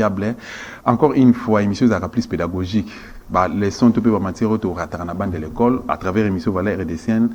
applicable. Encore une fois, émission de plus pédagogique. Les sons de matière au bande de l'école à travers émission Valère RDCN.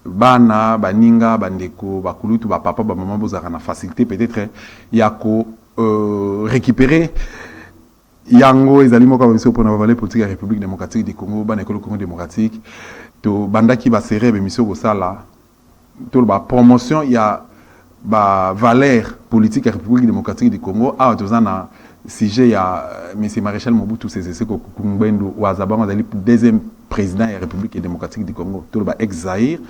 Bana, baninga, bandeko, bakulutu, papa, maman, bozara na facilité peut-être yako récupérer yango ezali moko ba mission pour na valeur politique de la République démocratique du Congo, ban école Congo démocratique. To bandaki ba serrer émission ko sala. To ba promotion ya ba valeur politique de la République démocratique du Congo a tozana sujet ya monsieur Maréchal Mobutu Sese Seko Ngbendu Ouazabanga dali deuxième président de la République démocratique du Congo tout le ex-Zaïre.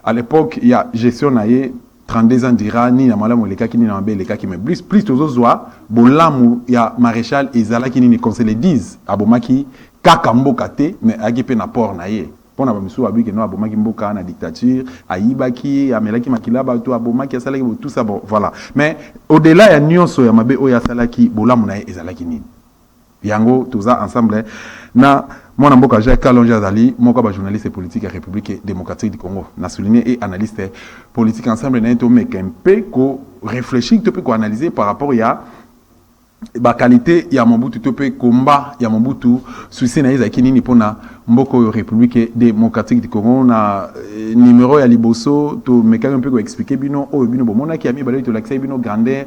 À l'époque il y a gestion naie 32 ans d'Iran ni na malamu leka ki ni na mbele leka ki mais plus tozozwa bolamu ya Maréchal ezala ki ni conseil 10 abomaki kaka mboka te mais agipe na port naie pona ba misu abiki no abomaki mboka na dictature ayibaki amelaki makila bato abomaki asalaki tout ça bon voilà mais au-delà ya nyonso ya mabe oya salaki bolamu naie ezalaki nini yango toza ensemble na mon mboka Jacques Kalonji Azali moko ba journaliste politique à République démocratique du Congo na souligné et analyste politique ensemble na to meka un peu ko réfléchir to peu ko analyser par rapport ya ba qualité ya Mobutu to peu combat ya Mobutu souci na ezaki nini pona mboko République démocratique du Congo na numéro ya liboso to meka un peu ko expliquer bino o bino bomona ki ami balé to l'accès bino grandeur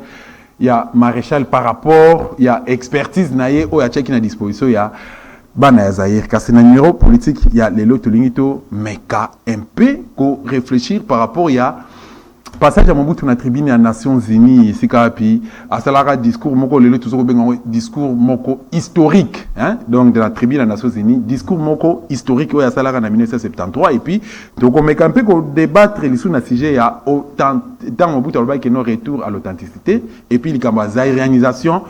ya Maréchal par rapport ya expertise naie o ya cheki na disposition ya bana ya Zaïre kasi na numéro politique ya lelo tolingito meka un peu ko réfléchir par rapport ya passage à Mobutu na tribune ya Nations Unies sika pi asalara discours moko lelo tozoko benga discours moko historique hein donc de la tribune ya Nations Unies discours moko historique o ya salara na 1973 et puis toko meka un peu ko débattre les sous na sujet ya autant dans Mobutu alobaki que no retour à l'authenticité et puis likamba zaïrianisation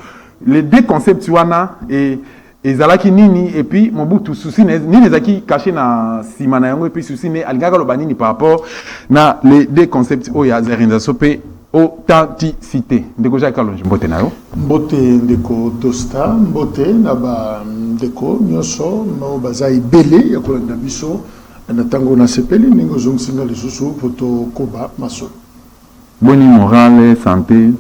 les deux concepts wana et ezalaki nini et puis Mobutu souci nini ezaki caché na simana yango et puis souci ne alingaka loba nini par rapport na les deux concepts o ya zaïrianisation pe authenticité ndeko Jacques Kalonji mbote na yo mbote ndeko Tosta mbote na ba ndeko nyonso no bazai belé ya kolanda biso na tango na sepeli ningo zongsinga lisusu poto koba maso boni morale santé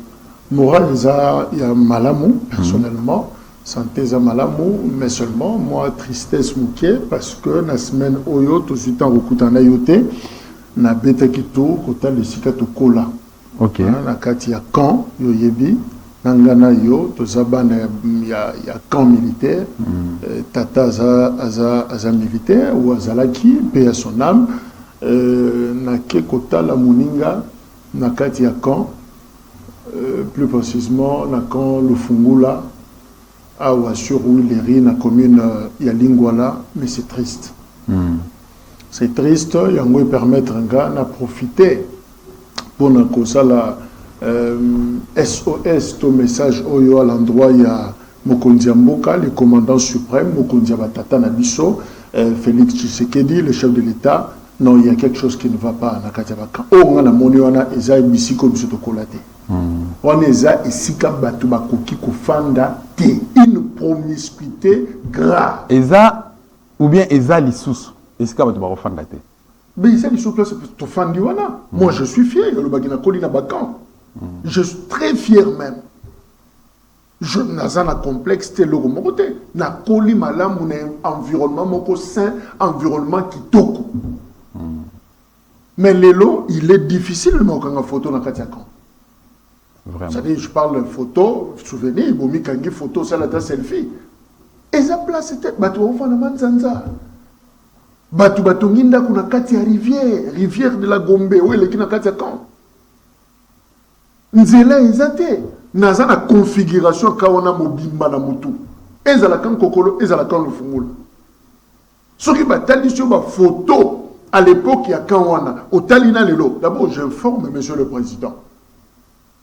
morale za ya malamu personnellement santé za malamu mais seulement moi tristesse mouké parce que la semaine oyo to suite en rekutana yote na beta kito kota le sikato kola OK na kati ya camp yo yebi nangana yo to zabana ya camp militaire tata aza militaire ou azalaki paix à son âme na ke kota la muninga na kati ya camp plus précisément na camp le Fungula ou sur Willery, la commune Yalingwala, mais c'est triste. C'est triste, il y a un permettre un gars de profiter pour la SOS, ton message à l'endroit, il y a Mokondia Mboka, le commandant suprême, Mokondia Batata Nabiso, Félix Tshisekedi, le chef de l'État. Non, il y a quelque chose qui ne va pas. On a la monnaie, on a Esaïe Bissiko, Bissoko Kolate. On a Esika Batubakoki Kofanda, une promiscuité grave. Eza ou bien Eza Lissous, Esika Batubakofanda. Mais Eza Lissous, c'est Tofandi Wana. Moi, je suis fier. Le Bagina Kolina Bakan. Je suis très fier même. Je n'ai pas un complexe, c'est le remonté. Na Koli Malam, un environnement moko sain, environnement qui toque. Mais l'élo, il est difficile de mettre une photo dans Katiakan. C'est-à-dire, je parle de photo, souvenir, il y a une photo, c'est la selfie. Et ça place, c'était Batou Ofanaman Zanza. Batou Nginda kuna Katia rivière de la Gombe, où est le Kina Katiakan. Nzela Ezate, Naza la configuration Kawana Mobimba na Mutu. Ezalakan Kokolo, Ezalakan Lufungula. Ce qui batali sur ma photo. À l'époque, il y a Kawana, au Talina Lelo. D'abord, j'informe, monsieur le président.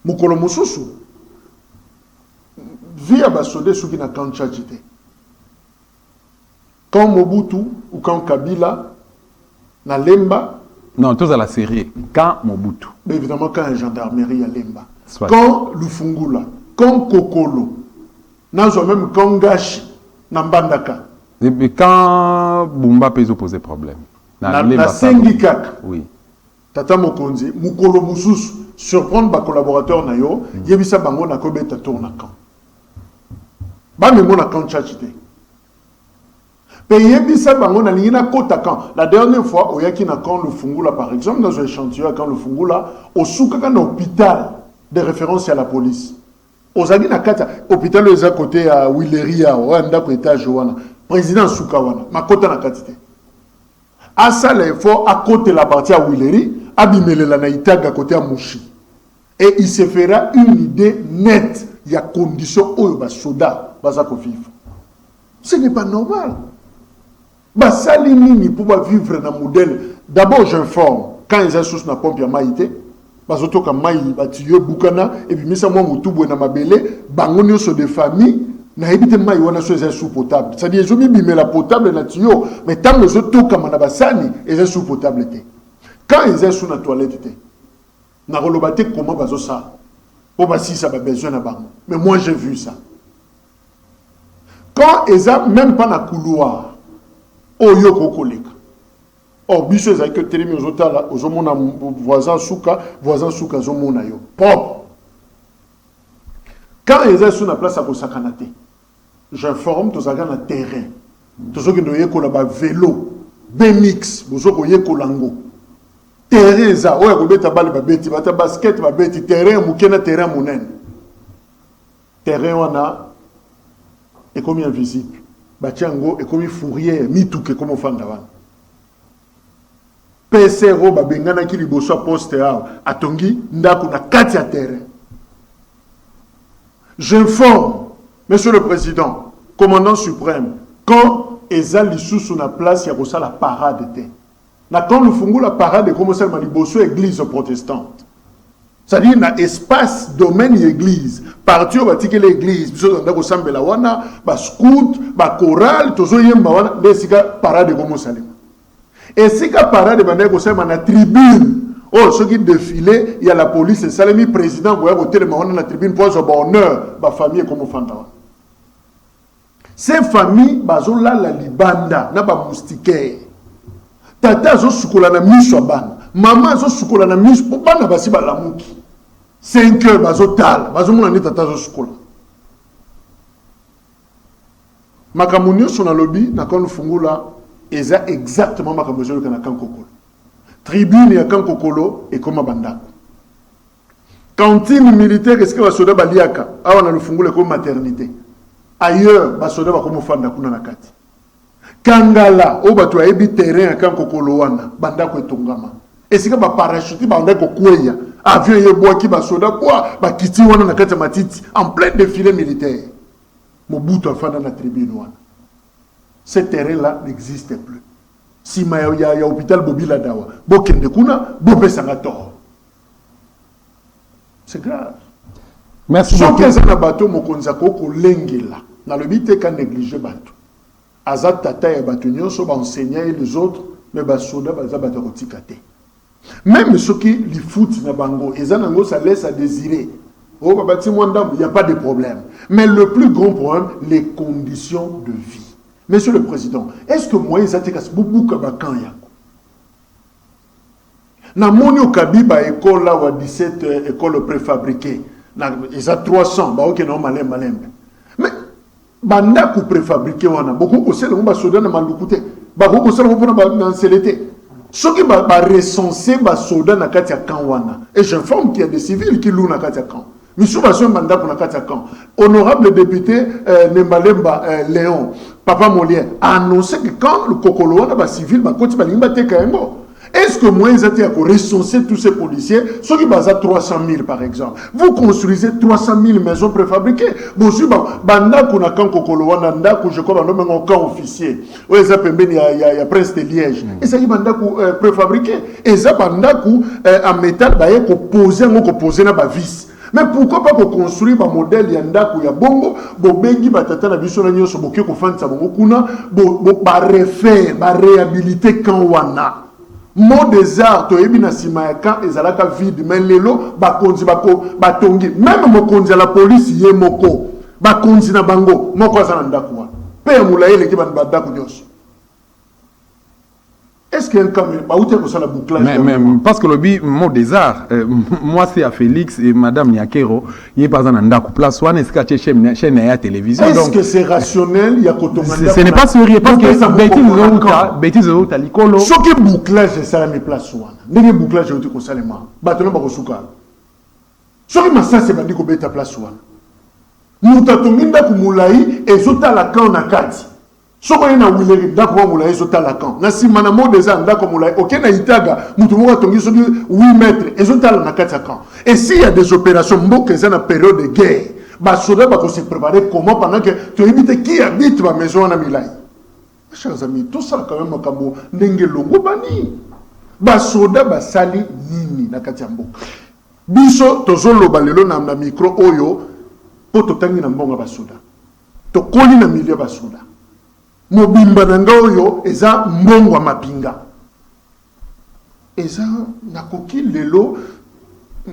Moukolo Moussousou. Via Basodé, ce qui n'a qu'un tchadjité. Quand Mobutu ou quand Kabila, na Lemba. Non, tous à la série. Quand Mobutu. Mais évidemment, quand la gendarmerie à Lemba. Soit. Quand Lufungula. Quand Kokolo. Nazo même quand Gashi. Nambandaka. Et quand Bumba peut poser problème. Na Sengikak. Oui. Tata Mokonzi, Mukolo Moussus, surprendre ma collaborateur Nayo, Yebisa Bango na Kobeta tourna camp. ba me mona camp chachite payer bisa bango na lingina kota camp la dernière fois oyaki na camp le fungula par exemple dans un échantillon camp le fungula osuka kana hôpital de référence à la police ozagi na kata hôpital les à côté à Willeria wanda ko étage wana président suka wana makota na katite asa l'effort à côté la partie à Willery abimelela na itaga côté à Mouchi et il se fera une idée nette il y a condition où ba soda baza ko vivre ce n'est pas normal ba sali nini pour vivre dans modèle d'abord j'informe quand ils sont na pompe ya maïté bazotoka mai batiyo bukana et puis misa moi mutubu na mabele bango nyonso de famille na ebite mai wana so eza sous potable c'est à dire zomi bimela potable na tiyo mais tant les autres comme na basani eza sous potable te quand ils sont na toilette te na kolobate comment bazo ça pour basi ça ba besoin na bango mais moi j'ai vu ça quand ils ont même pas na couloir oyo kokoleka oh biso ezali que telemi ozotala ozomona voisin suka zomona yo propre quand ils sont sur la place à kosakana te j'informe tozaka na terrain tozokende oyekola ba vélo BMX bozoko yekola ngo terrain za oyo kobeta bale babeti bata basket babeti terrain mukena terrain monene terrain wana ekomi invisible batiango ekomi fourrière mituke comme ofanda wana PCRO babengana ki liboso poste atongi ndako na kati ya terrain. J'informe monsieur le président commandant suprême quand eza lisusu na place ya kosa la parade te na quand le fungu la parade comme ça ma liboso église protestante c'est-à-dire na espace domaine église parti au batike l'église biso ndako sambela wana ba scout ba chorale tozo yemba wana desika parade comme ça. Et si ka parade bande ko sema na tribune oh ceux qui défilent il y a la police et salami président boya ko telema wana na tribune pour so honneur ba famille comme fanta ces familles bazola la libanda na ba moustiquaire tata zo sukola na miso bana maman zo sukola na miso po bana basi ba lamuki 5 heures bazotal bazomona ni tata zo sukola makamunyo sona lobby na kon fungula eza exactement makambo zo kana kankokolo tribune ya kankokolo et comme bandako cantine militaire est-ce que va soda baliaka awa na lufungule comme maternité ailleurs ba soda ba comme fanda kuna na kati kangala o bato ayebi terrain ya kankokolo wana bandako etongama esika ba parachute ba ndako kweya avion ye boaki ba soda kwa ba kiti wana na kati matiti en plein défilé militaire mobutu afanda na tribune wana. Ce terrain-là n'existe plus. Si il y a hôpital Bobila Dawa, Bokende Kuna, Bopé Sangator. C'est grave. Merci beaucoup. Si on a un bateau, Mokonzako, Lengela, dans le but qu'à négliger bateau. Azat Tata et Batunyo, so enseigner les autres, mais Basoda, Bazabato Tikate. Même ceux qui les foutent na bango, et Zanango, ça laisse à désirer. Oh, Babati Mwanda, il n'y a pas de problème. Mais le plus grand problème, les conditions de vie. Monsieur le Président, est-ce que moi, ils ont été beaucoup de na moni au Kabiba école là ou 17 écoles préfabriquées, ils ont 300, bah ok non malem. Mais banda ku préfabriqué wana, beaucoup ko sel ngomba soda na malukute, ba ko sel ngomba na nselete. Ce qui va recenser ba soda na kati ya kan wana. Et j'informe qu'il y a des civils qui louent na kati ya kan. Monsieur Basson Banda pour la Katiakan, honorable député Nembalemba Léon, Papa Molière, a annoncé que quand le Kokolo va civil, est-ce que moi, ils étaient à recenser tous ces policiers, ceux qui basent à 300 000 par exemple. Vous construisez 300 000 maisons préfabriquées. Bon, si Banda kuna kan Kokolo Nanda ku je crois non un camp officier. Ou les appembeni il y a Prince de Liège. Et ça y Banda ku préfabriqué. Et ça Banda ku en métal ba ko poser na ba vis. Mais pourquoi pas construire un modèle yandako ya bongo bobengi batata na biso na nyoso boke ko fanta bongo kuna ba refaire ba réhabiliter kan wana mot des arts to yebi na sima ya kan ezalaka vide mais lelo ba konzi ba tongi même mokonzi la police ye moko ba konzi na bango moko azana ndako wana pe mulaele ki ban badako nyoso. Et est-ce qu'il y a un cas où tu as la bouclage? Mais parce que le mot des arts, moi c'est à Félix et Madame Niakero, il est par exemple dans la place, soit est-ce que chaîne à télévision. Est-ce que c'est rationnel? Il y a ce n'est pas sérieux parce que bêtise de l'autre, l'icolo. Ce qui est bouclage, c'est ça la place. N'est-ce pas bouclage, c'est tout ça les mains. Bâtiment par Osuka. Ce qui est ça, c'est bandit qu'on met ta place. Nous t'attendons d'Akumulaï et Zota la can na kati. Soko na wileri ndako mulayi Zota la can. Na si manamo des ans ndako mulayi. Ok na itaga mutumo tongi soki 8 mètres et Zota la kati à can. Et s'il y a des opérations mboke ça na période de guerre, ba soda ba ko se préparer comment pendant que tu évites qui habite ma maison na Milayi. Chers amis, tout ça quand même makambo ndenge longo bani. Ba soda ba sali nini na kati ya mboka. Biso tozolo balelo na micro oyo po totangi na mbonga basoda tokoli na milieu basoda mobimba na nga oyo eza mbongo ya mapinga eza nakoki lelo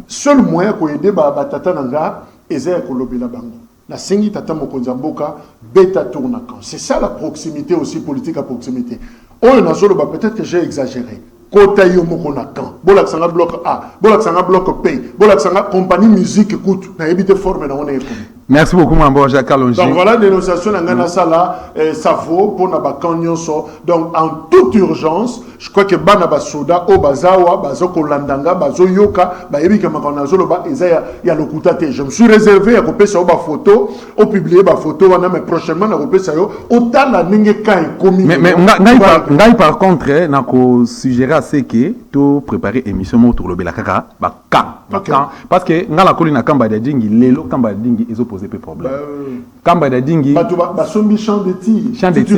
seul moyen koyede batata na nga eza ya kolobela bango nasengi tata mokonzi ya mboka beta tour na camp. C'est ça la proximité aussi, politique à proximité. Oyo nazoloba peut-être que j'ai exagéré. Kota yo moko na camp. Bola sanga bloc A, bola sanga bloc P, bola sanga compagnie musique écoute na ebité forme na on est. Merci beaucoup, Mambo Jacques Kalonji. Donc voilà, dénonciation dans Sala, ça vaut pour Nabakanyoso. Donc en toute urgence, je crois que Banaba Soda, O Bazawa, Bazoko Landanga, Bazo Yoka, Baebika Makanazoloba, il y a le Koutate. Je me suis réservé à couper ça au photo, au publier ma photo, mais prochainement, à couper ça au Tala Ningeka et commis. Mais par contre, Nako suggérer c'est que tu préparer émission autour de Belakaka, parce que dans la colline à Kamba de Dingi, Lelo Kamba de Dingi, ils ont posé peu problème. Kamba de Dingi, Basombi champ de tir. Champ de tir,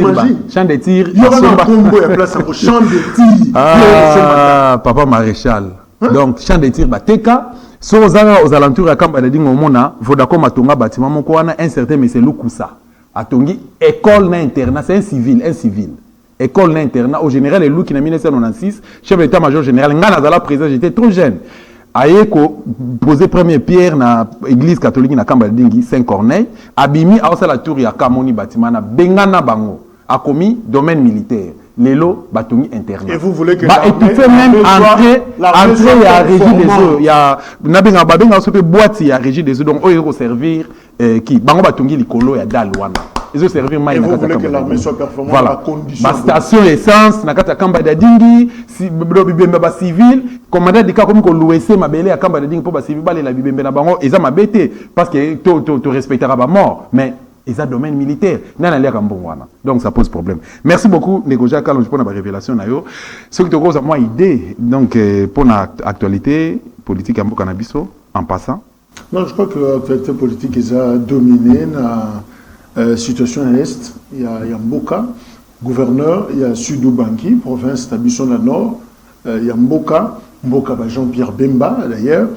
champ de tir. Il y aura un combo et place au champ de tir. Ah, papa maréchal. Donc, champ de tir, Bateka. So aux alentours à Kamba de Dingi, au Mona, Vodako Matonga, bâtiment, mon coin, un certain monsieur Lukusa. Atongi, école n'internat, c'est un civil, École n'internat, au général, le Louk, qui en 1996, chef d'état-major général, Nganazala président, j'étais trop jeune. Ayeko posé première pierre na église catholique na Kamba Dingi Saint-Corneille, abimi a la tour ya Kamoni bâtiment na Bengana Bango, a commis domaine militaire. Lelo batongi internet. Et vous voulez que étouffer même entrer à régie des eaux. Il y a nabenga babenga sope boîte ya régie des eaux donc oyo servir qui bango batongi likolo ya dalwana. Ils ont servi maï na kata que l'armée soit performante voilà. À condition. Ma station essence na kata Kamba Dingi si bibembe ba civil commandant de cas comme ko louer mabele ya Kamba Dingi pour ba civil balé la bibembe na bango eza mabete parce que to respectera ba mort mais ils ont domaine militaire. Donc ça pose problème. Merci beaucoup, Négoja Kalonji, pour la révélation. Ce qui te cause à moi idée, donc pour l'actualité politique en Canabiso, en passant. Non, je crois que l'actualité politique a dominé la situation à l'Est. Il y a Mboka, gouverneur, il y a Sudou Banki, province d'Abisso Nord, il y a Mboka Jean-Pierre Bemba d'ailleurs,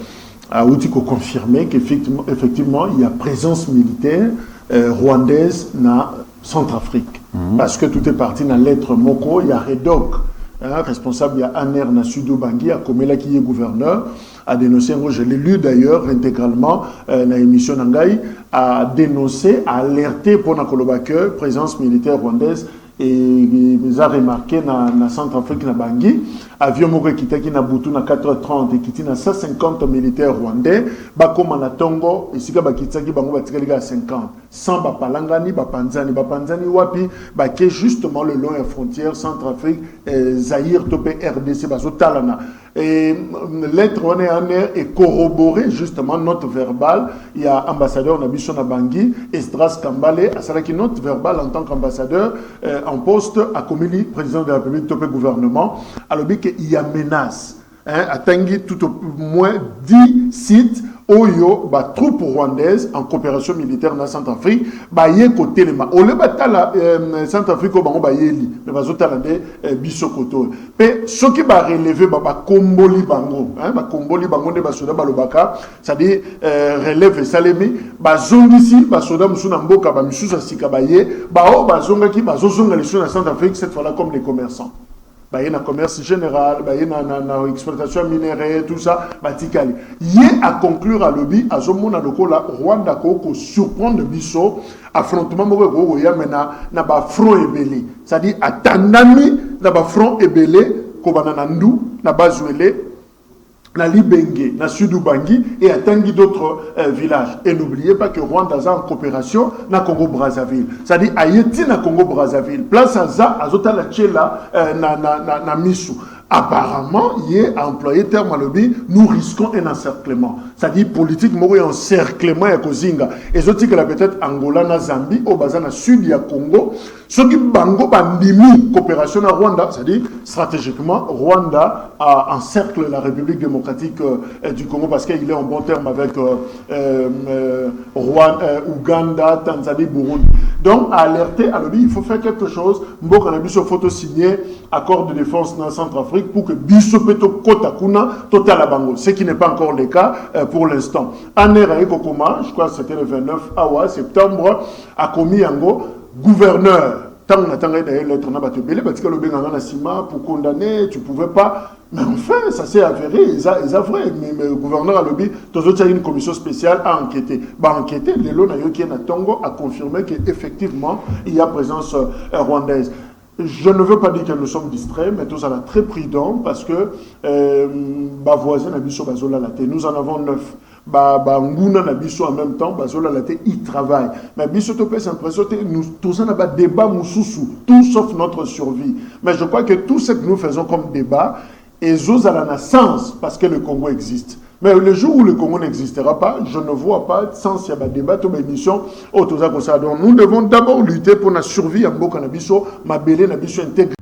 a aussi confirmé qu'effectivement il y a présence militaire rwandaise na Centrafrique. Parce que tout est parti dans lettre Moko, il y a Redok, responsable, il y a Aner na Sudou Bangui, à Komela qui est gouverneur, a dénoncé, je l'ai lu d'ailleurs intégralement dans l'émission Nangaï, a dénoncé, a alerté pour la Kolobake, présence militaire rwandaise, et ils ont remarqué dans la Centrafrique, na Bangui, avion moko kitaki na butu na 4h30 et kiti na 150 militaires rwandais, bakoma na Tongo, isika bakitaki bango batikali ga 50. Sans bapalangani, bapanzani wapi, baké justement le long de la frontière Centrafrique, Zaïre, Topé, RDC, bazotalana. Et lettre on est corroborée justement note verbale. Il y a ambassadeur Nabiso Bangui, Esdras Kambale, qui note verbale en tant qu'ambassadeur en poste à Komili, président de la République, Topé gouvernement. Alors qu'il y a menace. Attengi tout au moins 10 sites Oyo, troupes rwandaises en coopération militaire dans Centrafrique, yé côté les ma. Ole batala Centrafrique au bango bayeli, mais bazotala de bisokoto. Mais ce qui va relever komboli bango, komboli bango de basoda balobaka, c'est-à-dire relève salemi, bazongisi basoda musuna mboka ba misusa sikabaye, o bazonga ki bazozonga les choses en Centrafrique cette fois-là comme les commerçants. Il y a un commerce général, il y a une exploitation minerais, tout ça. Il y a à conclure à l'objet, à ce moment là, Rwanda ko surprendre biso affrontement il y a maintenant na ba front ébélé. C'est-à-dire à Tanami na ba front ébélé kobana na ndu na bazuele na Libenge, na Sud-Ubangi et à tangi d'autres villages. Et n'oubliez pas que Rwanda est en coopération na Congo-Brazzaville. C'est-à-dire Haïti na Congo-Brazzaville. Place à ça, azota la tchela na Misu. Apparemment, il est employé terme à lobby, nous risquons un encerclement. C'est-à-dire politique, il y a un encerclement à Kozinga. Et je dis que peut-être Angola, na Zambie, au Bazan, na Sud, il y a Congo. Ce qui bango bandimi coopération à Rwanda, c'est-à-dire stratégiquement, Rwanda encercle la République démocratique du Congo parce qu'il est en bon terme avec Ouganda, Tanzanie, Burundi. Donc, à alerter à lobby, il faut faire quelque chose. Mboka na biso photo signé accord de défense dans Centrafrique pour que biso peto kota kuna total bango, ce qui n'est pas encore le cas pour l'instant. Anera Kokoma, je crois que c'était le 29 septembre, a commis yango gouverneur. Tant on attendait d'ailleurs l'être na batebele parce que le benganga na sima pour condamner, tu pouvais pas. Mais enfin, ça s'est avéré, ils ont vrai. Mais le gouverneur a lobby, tous autres, il y a une commission spéciale à enquêter. Enquêter, le Lona Yoki Tongo a confirmé qu'effectivement, il y a présence rwandaise. Je ne veux pas dire que nous sommes distraits, mais tous sommes très prudents parce que voisin Nabiso Bazola Laté, nous en avons 9. Nguna Nabiso en même temps, Bazola Laté, il travaille. Mais Biso Topé, c'est l'impression que nous tous avons un débat moussoussou, tout sauf notre survie. Mais je crois que tout ce que nous faisons comme débat, et Zouz a la sens parce que le Congo existe. Mais le jour où le Congo n'existera pas, je ne vois pas sens il y a des débats, une émission, nous devons d'abord lutter pour la survie à Mboka Nabiso, ma belle Nabiso intégrée.